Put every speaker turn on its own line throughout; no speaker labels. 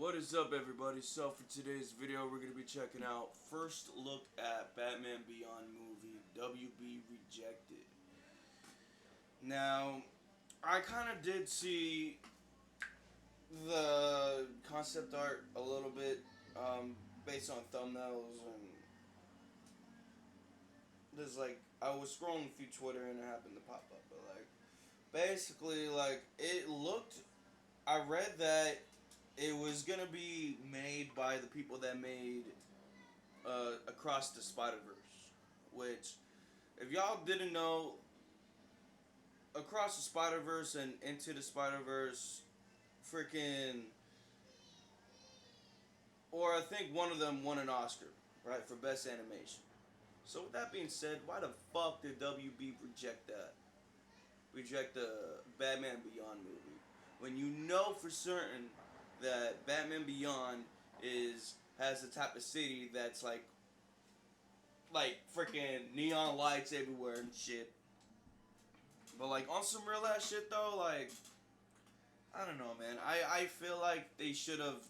What is up, everybody? So for today's video, we're going to be checking out First Look at Batman Beyond movie, WB Rejected. Now, I kind of did see the concept art a little bit, based on thumbnails, and there's I was scrolling through Twitter and it happened to pop up, but basically, it looked, I read that it was gonna be made by the people that made Across the Spider Verse, which, if y'all didn't know, Across the Spider Verse and Into the Spider Verse, freaking, or I think one of them won an Oscar, right, for best animation. So with that being said, why the fuck did WB reject that? Reject the Batman Beyond movie when you know for certain that Batman Beyond has the type of city that's like freaking neon lights everywhere and shit. But on some real ass shit though, I don't know, man. I feel like they should have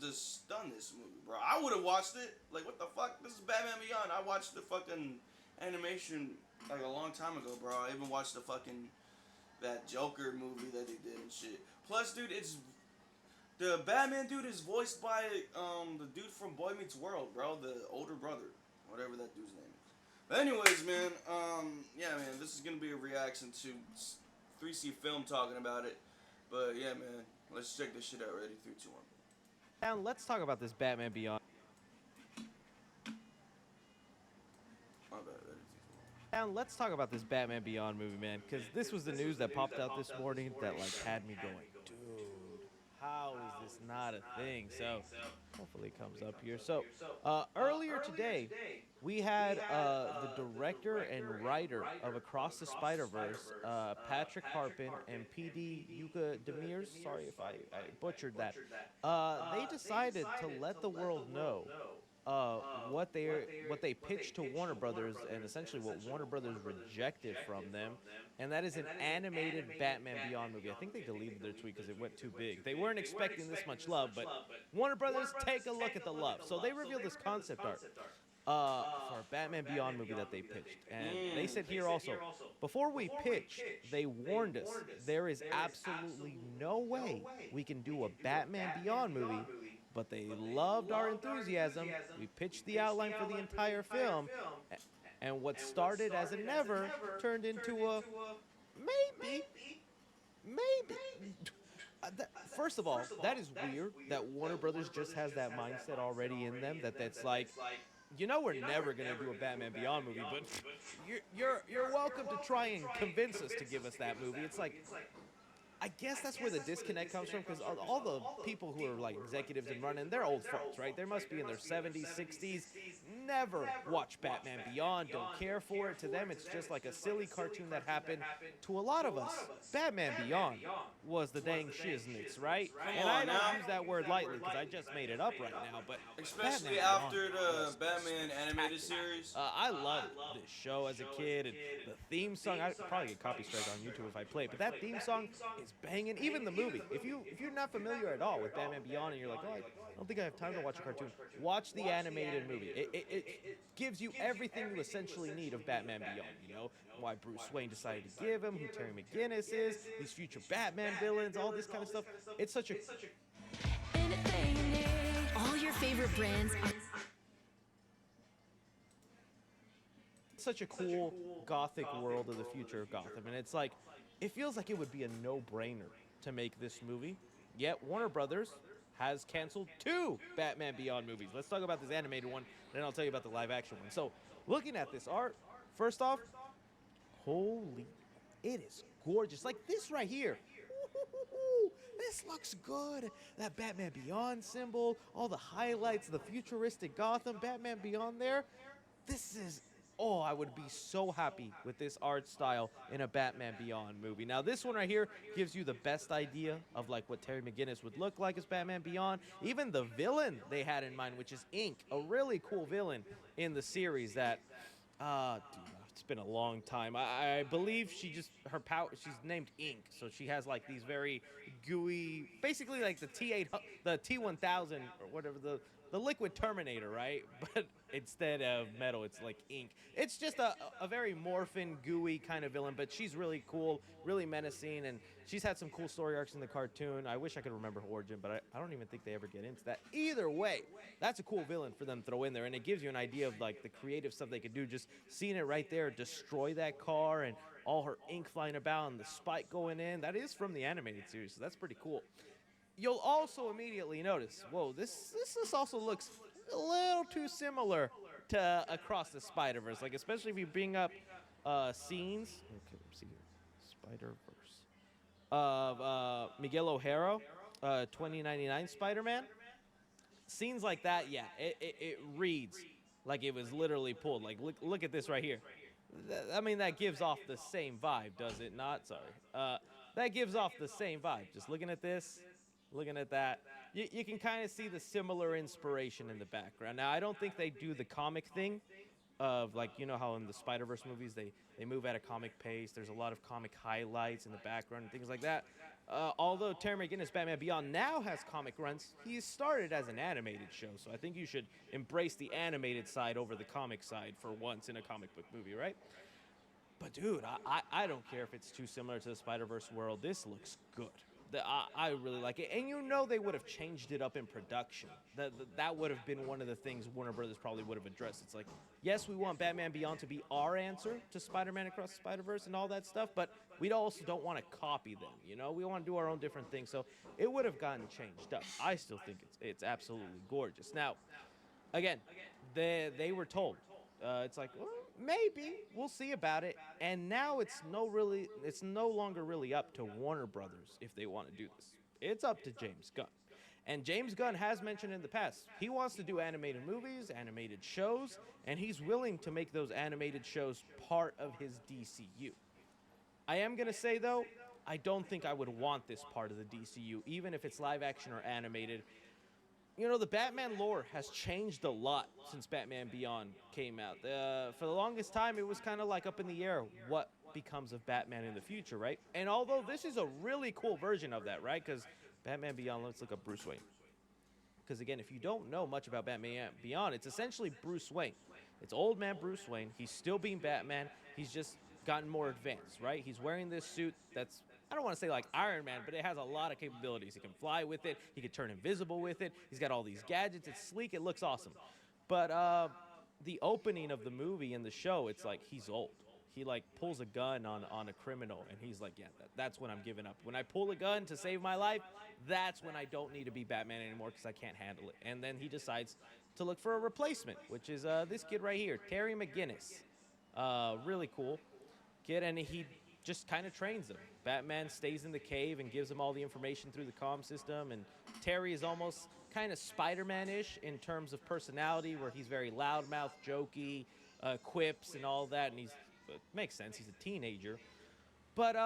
just done this movie, bro. I would have watched it. Like, what the fuck? This is Batman Beyond. I watched the fucking animation a long time ago, bro. I even watched that Joker movie that they did and shit. Plus, dude, the Batman dude is voiced by the dude from Boy Meets World, bro, the older brother, whatever that dude's name is. But anyways, man, yeah, man, this is gonna be a reaction to 3C Film talking about it. But yeah, man, let's check this shit out. Ready? 3, 2, 1.
Now let's talk about this Batman Beyond.
My bad. Ready? 3, 2, 1.
Now let's talk about this Batman Beyond movie, man, because this was the news that popped out this morning that had me going, dude, how is this not a thing? So hopefully it comes up here. So earlier today, we had the director and writer of Across the Spider-Verse, Patrick Harpin and P.D. Yuka Demirs. Sorry if I butchered that. They decided to let the world know what they pitched to Warner Brothers and essentially what Warner Brothers rejected from them, and that is an animated Batman Beyond movie. I think they deleted their tweet because it went too big. They weren't expecting this much love, but Warner Brothers, take a look at the love. So they revealed this concept art for a Batman Beyond movie that they pitched, and they said here also, before we pitched, they warned us there is absolutely no way we can do a Batman Beyond movie. But they loved our enthusiasm. We pitched the outline for the entire film, and what started as a never turned into a maybe. First of all, that is weird that Warner Brothers just has that mindset already in them. That's like, we're never gonna do a Batman Beyond movie, but you're welcome to try and convince us to give us that movie. It's like, I guess that's where the disconnect comes from, because all the people who are executives and running, they're old folks, right? They must be in their 70s, 60s, never watch Batman Beyond, don't care for it. To them, it's just like a silly cartoon that happened. To a lot of us, Batman Beyond was the dang shiznits, right? And I don't use that word lightly because I just made it up right now, but
especially
Batman
after
Beyond
the Batman animated series.
I loved this show as a kid, and the theme song, I'd probably get copy strike on YouTube if I play it, but that theme song is banging. Even the movie, if you're not familiar at all with Batman Beyond and you're like, oh, I don't think I have time to watch a cartoon, watch the animated movie. It gives you everything you essentially need of Batman Beyond. Why Bruce Wayne decided to give him, who Terry McGinnis is, these future Batman villains, all this kind of stuff. It's such a
all your favorite brands are
such a cool gothic world of the future of Gotham, and it's it feels like it would be a no-brainer to make this movie, yet Warner Brothers has canceled 2 Batman Beyond movies. Let's talk about this animated one, then I'll tell you about the live-action one. So, looking at this art, first off, holy, it is gorgeous. Like this right here. This looks good. That Batman Beyond symbol, all the highlights, the futuristic Gotham, Batman Beyond there. This is, I would be so happy with this art style in a Batman Beyond movie. Now, this one right here gives you the best idea of what Terry McGinnis would look like as Batman Beyond. Even the villain they had in mind, which is Ink, a really cool villain in the series that, dude, it's been a long time. I believe she's named Ink, so she has these very gooey, basically like the the T1000 or whatever, the liquid Terminator, right? But instead of metal, it's like ink. It's just a very morphin, gooey kind of villain, but she's really cool, really menacing, and she's had some cool story arcs in the cartoon. I wish I could remember her origin, but I don't even think they ever get into that. Either way, that's a cool villain for them to throw in there, and it gives you an idea of like the creative stuff they could do. Just seeing it right there, destroy that car, and all her ink flying about, and the spike going in. That is from the animated series, so that's pretty cool. You'll also immediately notice, whoa, this also looks a little too similar to Across the Spider-Verse. Like, especially if you bring up scenes. Okay, let's see here. Spider-Verse. Of Miguel O'Hara, 2099 Spider-Man. Scenes like that, yeah, it reads like it was literally pulled. Like, look at this right here. I mean, that gives off the same vibe, does it not? Sorry. That gives off the same vibe. Just looking at this. Looking at that, you can kind of see the similar inspiration in the background. Now, I don't think they do the comic thing of, like, you know how in the Spider-Verse movies they move at a comic pace. There's a lot of comic highlights in the background and things like that. Although Terry McGinnis' Batman Beyond now has comic runs, he started as an animated show. So I think you should embrace the animated side over the comic side for once in a comic book movie, right? But, dude, I don't care if it's too similar to the Spider-Verse world. This looks good. I really like it. And you know they would have changed it up in production. That would have been one of the things Warner Brothers probably would have addressed. It's like, yes, we want Batman Beyond to be our answer to Spider-Man Across the Spider-Verse and all that stuff, but we also don't want to copy them, you know? We want to do our own different thing. So it would have gotten changed up. I still think it's absolutely gorgeous. Now, again, they were told. It's like, well, maybe we'll see about it. And now it's no longer really up to Warner Brothers if they want to do this. It's up to James Gunn. And James Gunn has mentioned in the past he wants to do animated movies, animated shows, and he's willing to make those animated shows part of his DCU. I am going to say, though, I don't think I would want this part of the DCU, even if it's live action or animated. You know, the Batman lore has changed a lot since Batman Beyond came out. For the longest time, it was kind of like up in the air what becomes of Batman in the future, right? And although this is a really cool version of that, right? Because Batman Beyond, let's look up Bruce Wayne. Because, again, if you don't know much about Batman Beyond, it's essentially Bruce Wayne. It's old man Bruce Wayne. He's still being Batman. He's just gotten more advanced, right? He's wearing this suit that's, I don't want to say like Iron Man, but it has a lot of capabilities. He can fly with it. He can turn invisible with it. He's got all these gadgets. It's sleek. It looks awesome. But the opening of the movie and the show, it's like he's old. He like pulls a gun on a criminal, and he's like, yeah, that's when I'm giving up. When I pull a gun to save my life, that's when I don't need to be Batman anymore because I can't handle it. And then he decides to look for a replacement, which is this kid right here, Terry McGinnis. Really cool kid, and he just kind of trains him. Batman stays in the cave and gives him all the information through the comm system, and Terry is almost kind of Spider-Man-ish in terms of personality, where he's very loudmouth, jokey, quips and all that, and it makes sense, he's a teenager. But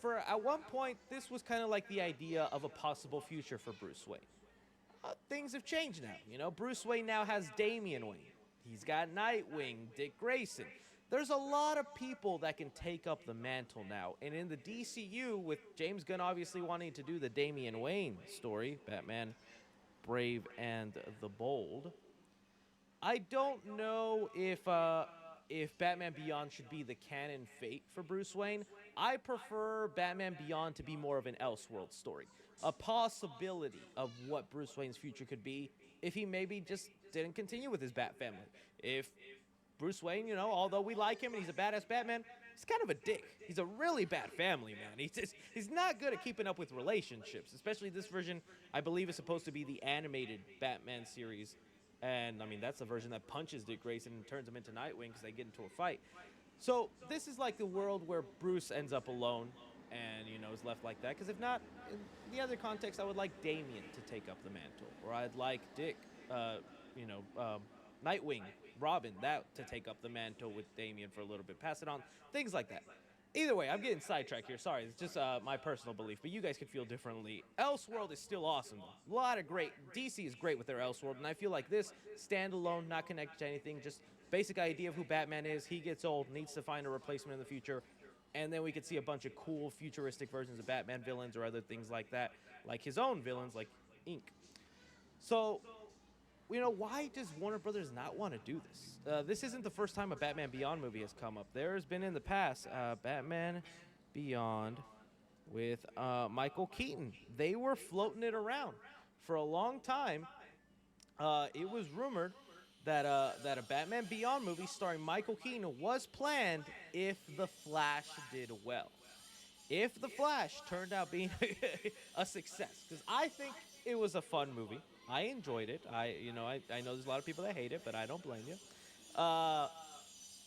for at one point, this was kind of like the idea of a possible future for Bruce Wayne. Things have changed now. You know, Bruce Wayne now has Damian Wayne. He's got Nightwing, Dick Grayson. There's a lot of people that can take up the mantle now. And in the DCU, with James Gunn obviously wanting to do the Damian Wayne story, Batman, Brave and the Bold, I don't know if Batman Beyond should be the canon fate for Bruce Wayne. I prefer Batman Beyond to be more of an Elseworld story. A possibility of what Bruce Wayne's future could be if he maybe just didn't continue with his Bat family. If Bruce Wayne, you know, although we like him and he's a badass Batman, he's kind of a dick. He's a really bad family man. He's not good at keeping up with relationships, especially this version, I believe, is supposed to be the animated Batman series. And, I mean, that's the version that punches Dick Grayson and turns him into Nightwing because they get into a fight. So this is like the world where Bruce ends up alone and, you know, is left like that. Because if not, in the other context, I would like Damian to take up the mantle. Or I'd like Dick, Nightwing, Robin, that to take up the mantle with Damian for a little bit. Pass it on. Things like that. Either way, I'm getting sidetracked here. Sorry, it's just my personal belief, but you guys could feel differently. Elseworld is still awesome. A lot of great. DC is great with their Elseworld, and I feel like this, standalone, not connected to anything, just basic idea of who Batman is. He gets old, needs to find a replacement in the future. and then we could see a bunch of cool futuristic versions of Batman villains or other things like that, like his own villains, like Inc. So, why does Warner Brothers not want to do this? This isn't the first time a Batman Beyond movie has come up. There's been in the past Batman Beyond with Michael Keaton. They were floating it around for a long time. It was rumored that a Batman Beyond movie starring Michael Keaton was planned if The Flash did well. If The Flash turned out being a success, because I think it was a fun movie. I enjoyed it. I know there's a lot of people that hate it, but I don't blame you.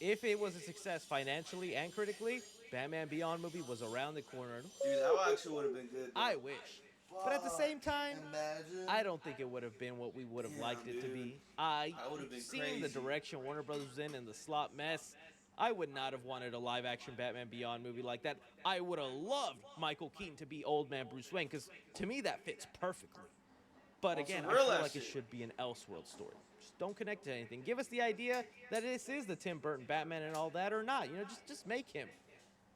If it was a success financially and critically, Batman Beyond movie was around the corner.
Dude, that actually would have been good.
I wish. But at the same time,
Imagine.
I don't think it would have been what we would have
Yeah,
liked it to
dude.
be.
That would've been
Seeing the
crazy.
direction Warner Brothers was in and the slot mess, I would not have wanted a live-action Batman Beyond movie like that. I would have loved Michael Keaton to be old man Bruce Wayne, because to me that fits perfectly. But
On some
again, I
real
feel
ass
like it
shit.
should be an Elseworld story. Just don't connect to anything. Give us the idea that this is the Tim Burton Batman and all that, or not. Just make him.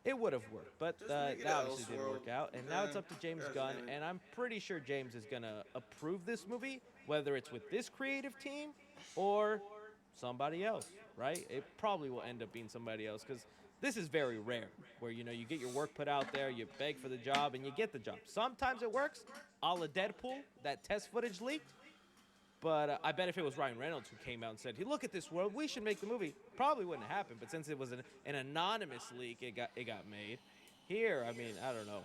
It would have worked, but
Just make it
that obviously didn't
Elseworld,
work out. And now it's up to James
God
Gunn,
damn it.
and I'm pretty sure James is gonna approve this movie, whether it's with this creative team or somebody else, right? It probably will end up being somebody else, because this is very rare, where you get your work put out there, you beg for the job, and you get the job. Sometimes it works, a la Deadpool, that test footage leaked. But I bet if it was Ryan Reynolds who came out and said, "Hey, look at this world, we should make the movie," probably wouldn't happen. But since it was an anonymous leak, it got made. Here, I mean, I don't know.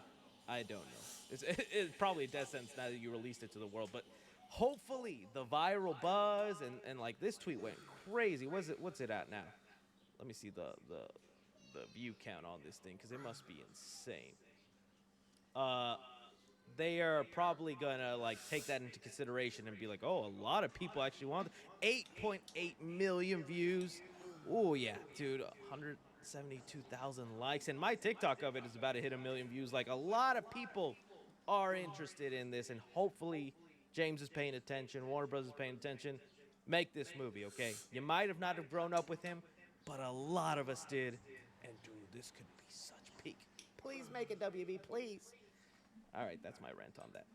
I don't know. It's probably a death sentence now that you released it to the world. But hopefully, the viral buzz and like this tweet went crazy. What's it at now? Let me see the view count on this thing, because it must be insane. They are probably gonna take that into consideration and be like, oh, a lot of people actually want it. 8.8 million views. Oh yeah, dude, 172,000 likes, and my TikTok of it is about to hit 1 million views. Like, a lot of people are interested in this, and hopefully James is paying attention, Warner Bros. Is paying attention. Make this movie, okay? You might have not have grown up with him, but a lot of us did. And dude, this could be such peak. Please make it, WB, please. All right, that's my rant on that.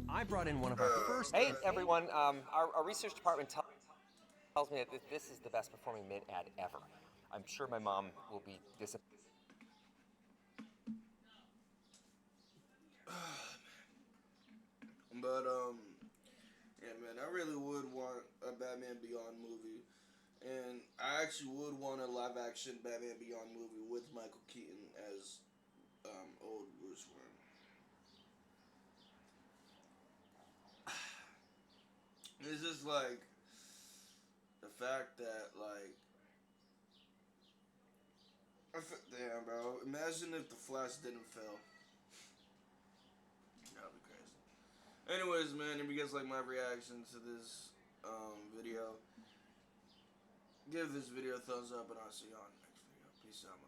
I brought in one of our first.
Hey, everyone. Our research department tells me that this is the best performing mid ad ever. I'm sure my mom will be disappointed.
But yeah, man, I really would want a Batman Beyond movie, and I actually would want a live action Batman Beyond movie with Michael Keaton as old Bruce Wayne. It's just like the fact that damn, bro. Imagine if the Flash didn't fail. That'd be crazy. Anyways, man, if you guys like my reaction to this video, give this video a thumbs up, and I'll see you on the next video. Peace out, man.